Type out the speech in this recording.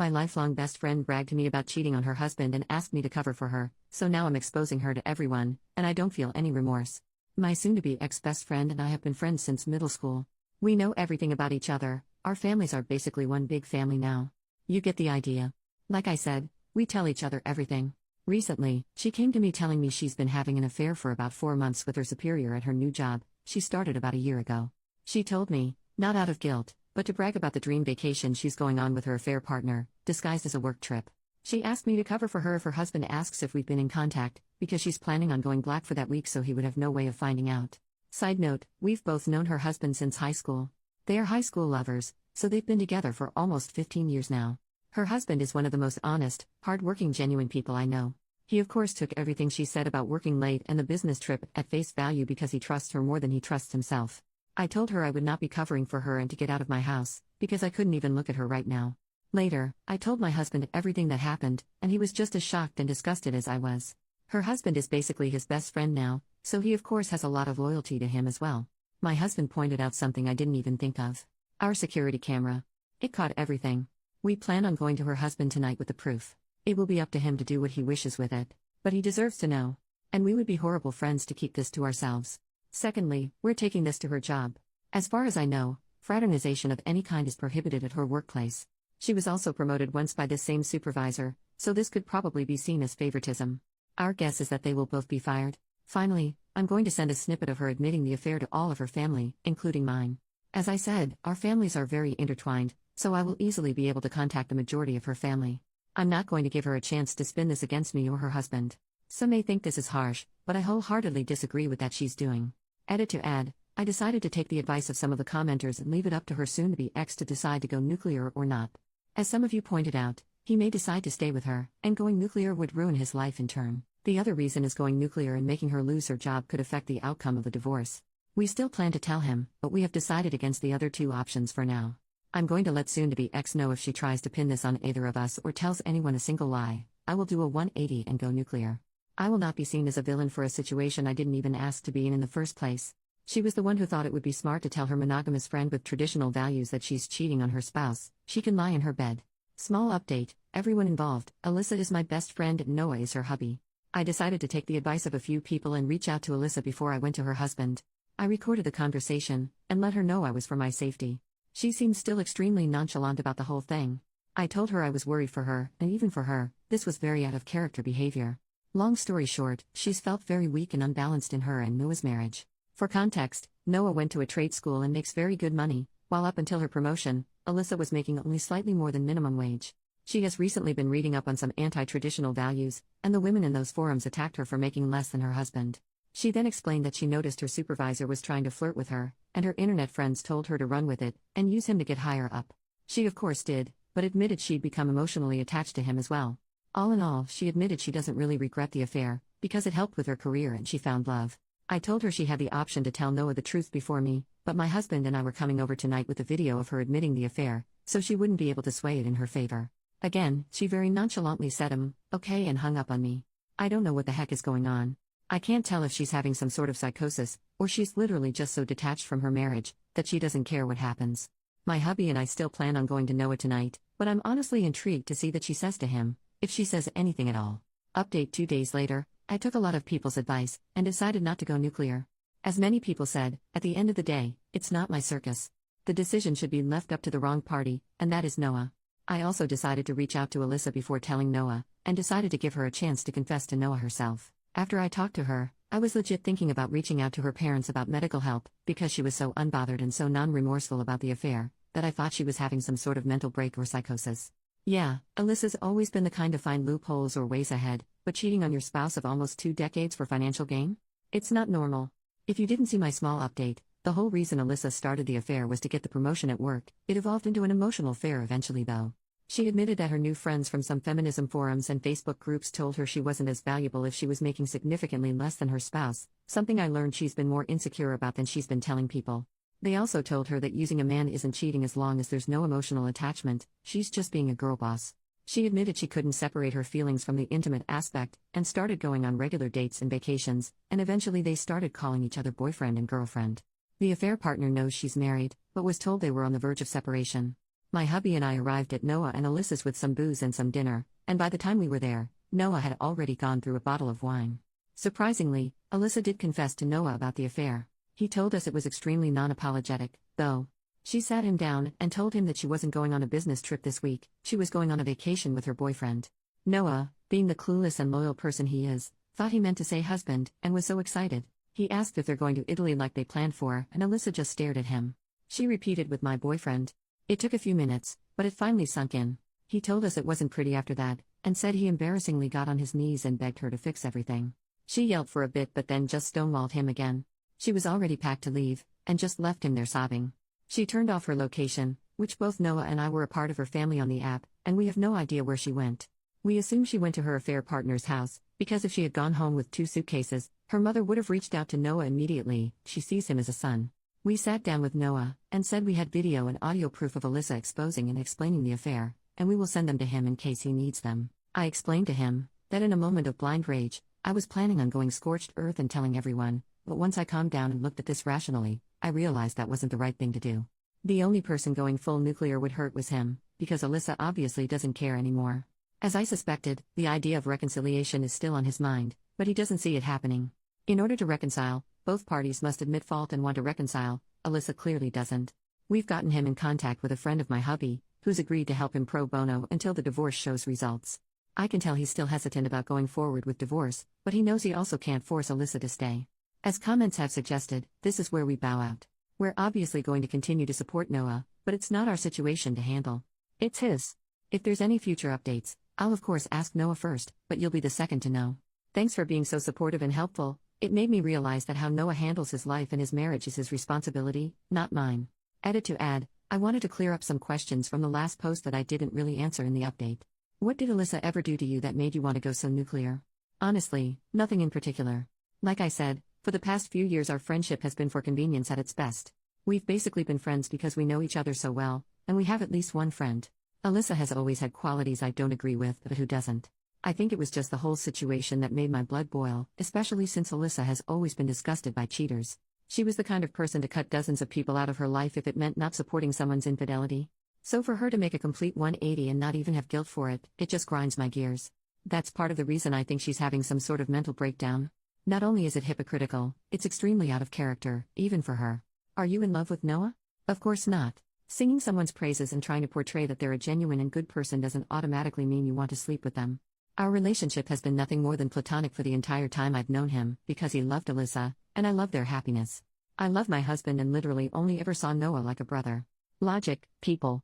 My lifelong best friend bragged to me about cheating on her husband and asked me to cover for her, so now I'm exposing her to everyone, and I don't feel any remorse. My soon-to-be ex-best friend and I have been friends since middle school. We know everything about each other, our families are basically one big family now. You get the idea. Like I said, we tell each other everything. Recently, she came to me telling me she's been having an affair for about 4 months with her superior at her new job. She started about a year ago. She told me, not out of guilt, but to brag about the dream vacation she's going on with her affair partner, disguised as a work trip. She asked me to cover for her if her husband asks if we've been in contact, because she's planning on going black for that week so he would have no way of finding out. Side note, we've both known her husband since high school. They are high school lovers, so they've been together for almost 15 years now. Her husband is one of the most honest, hard-working, genuine people I know. He of course took everything she said about working late and the business trip at face value because he trusts her more than he trusts himself. I told her I would not be covering for her and to get out of my house, because I couldn't even look at her right now. Later, I told my husband everything that happened, and he was just as shocked and disgusted as I was. Her husband is basically his best friend now, so he of course has a lot of loyalty to him as well. My husband pointed out something I didn't even think of. Our security camera. It caught everything. We plan on going to her husband tonight with the proof. It will be up to him to do what he wishes with it. But he deserves to know. And we would be horrible friends to keep this to ourselves. Secondly, we're taking this to her job. As far as I know, fraternization of any kind is prohibited at her workplace. She was also promoted once by this same supervisor, so this could probably be seen as favoritism. Our guess is that they will both be fired. Finally, I'm going to send a snippet of her admitting the affair to all of her family, including mine. As I said, our families are very intertwined, so I will easily be able to contact the majority of her family. I'm not going to give her a chance to spin this against me or her husband. Some may think this is harsh, but I wholeheartedly disagree with that she's doing. Edit to add, I decided to take the advice of some of the commenters and leave it up to her soon-to-be ex to decide to go nuclear or not. As some of you pointed out, he may decide to stay with her, and going nuclear would ruin his life in turn. The other reason is going nuclear and making her lose her job could affect the outcome of the divorce. We still plan to tell him, but we have decided against the other two options for now. I'm going to let soon-to-be ex know if she tries to pin this on either of us or tells anyone a single lie. I will do a 180 and go nuclear. I will not be seen as a villain for a situation I didn't even ask to be in the first place. She was the one who thought it would be smart to tell her monogamous friend with traditional values that she's cheating on her spouse. She can lie in her bed. Small update, everyone involved, Alyssa is my best friend and Noah is her hubby. I decided to take the advice of a few people and reach out to Alyssa before I went to her husband. I recorded the conversation, and let her know I was for my safety. She seemed still extremely nonchalant about the whole thing. I told her I was worried for her, and even for her, this was very out of character behavior. Long story short, she's felt very weak and unbalanced in her and Noah's marriage. For context, Noah went to a trade school and makes very good money, while up until her promotion, Alyssa was making only slightly more than minimum wage. She has recently been reading up on some anti-traditional values, and the women in those forums attacked her for making less than her husband. She then explained that she noticed her supervisor was trying to flirt with her, and her internet friends told her to run with it, and use him to get higher up. She of course did, but admitted she'd become emotionally attached to him as well. All in all, she admitted she doesn't really regret the affair, because it helped with her career and she found love. I told her she had the option to tell Noah the truth before me, but my husband and I were coming over tonight with a video of her admitting the affair, so she wouldn't be able to sway it in her favor. Again, she very nonchalantly said okay and hung up on me. I don't know what the heck is going on. I can't tell if she's having some sort of psychosis, or she's literally just so detached from her marriage, that she doesn't care what happens. My hubby and I still plan on going to Noah tonight, but I'm honestly intrigued to see what she says to him, if she says anything at all. Update 2 days later, I took a lot of people's advice, and decided not to go nuclear. As many people said, at the end of the day, it's not my circus. The decision should be left up to the wrong party, and that is Noah. I also decided to reach out to Alyssa before telling Noah, and decided to give her a chance to confess to Noah herself. After I talked to her, I was legit thinking about reaching out to her parents about medical help, because she was so unbothered and so non-remorseful about the affair, that I thought she was having some sort of mental break or psychosis. Yeah, Alyssa's always been the kind to find loopholes or ways ahead, but cheating on your spouse of almost 2 decades for financial gain? It's not normal. If you didn't see my small update, the whole reason Alyssa started the affair was to get the promotion at work. It evolved into an emotional affair eventually though. She admitted that her new friends from some feminism forums and Facebook groups told her she wasn't as valuable if she was making significantly less than her spouse, something I learned she's been more insecure about than she's been telling people. They also told her that using a man isn't cheating as long as there's no emotional attachment, she's just being a girl boss. She admitted she couldn't separate her feelings from the intimate aspect, and started going on regular dates and vacations, and eventually they started calling each other boyfriend and girlfriend. The affair partner knows she's married, but was told they were on the verge of separation. My hubby and I arrived at Noah and Alyssa's with some booze and some dinner, and by the time we were there, Noah had already gone through a bottle of wine. Surprisingly, Alyssa did confess to Noah about the affair. He told us it was extremely non-apologetic, though. She sat him down and told him that she wasn't going on a business trip this week, she was going on a vacation with her boyfriend. Noah, being the clueless and loyal person he is, thought he meant to say husband, and was so excited. He asked if they're going to Italy like they planned for, and Alyssa just stared at him. She repeated with my boyfriend. It took a few minutes, but it finally sunk in. He told us it wasn't pretty after that, and said he embarrassingly got on his knees and begged her to fix everything. She yelled for a bit but then just stonewalled him again. She was already packed to leave, and just left him there sobbing. She turned off her location, which both Noah and I were a part of her family on the app, and we have no idea where she went. We assume she went to her affair partner's house, because if she had gone home with 2 suitcases, her mother would have reached out to Noah immediately. She sees him as a son. We sat down with Noah, and said we had video and audio proof of Alyssa exposing and explaining the affair, and we will send them to him in case he needs them. I explained to him that in a moment of blind rage, I was planning on going scorched earth and telling everyone, but once I calmed down and looked at this rationally, I realized that wasn't the right thing to do. The only person going full nuclear would hurt was him, because Alyssa obviously doesn't care anymore. As I suspected, the idea of reconciliation is still on his mind, but he doesn't see it happening. In order to reconcile, both parties must admit fault and want to reconcile. Alyssa clearly doesn't. We've gotten him in contact with a friend of my hubby, who's agreed to help him pro bono until the divorce shows results. I can tell he's still hesitant about going forward with divorce, but he knows he also can't force Alyssa to stay. As comments have suggested, this is where we bow out. We're obviously going to continue to support Noah, but it's not our situation to handle. It's his. If there's any future updates, I'll of course ask Noah first, but you'll be the second to know. Thanks for being so supportive and helpful. It made me realize that how Noah handles his life and his marriage is his responsibility, not mine. Edit to add, I wanted to clear up some questions from the last post that I didn't really answer in the update. What did Alyssa ever do to you that made you want to go so nuclear? Honestly, nothing in particular. Like I said, for the past few years our friendship has been for convenience at its best. We've basically been friends because we know each other so well, and we have at least one friend. Alyssa has always had qualities I don't agree with, but who doesn't? I think it was just the whole situation that made my blood boil, especially since Alyssa has always been disgusted by cheaters. She was the kind of person to cut dozens of people out of her life if it meant not supporting someone's infidelity. So for her to make a complete 180 and not even have guilt for it, it just grinds my gears. That's part of the reason I think she's having some sort of mental breakdown. Not only is it hypocritical, it's extremely out of character, even for her. Are you in love with Noah? Of course not. Singing someone's praises and trying to portray that they're a genuine and good person doesn't automatically mean you want to sleep with them. Our relationship has been nothing more than platonic for the entire time I've known him, because he loved Alyssa, and I love their happiness. I love my husband and literally only ever saw Noah like a brother. Logic, people.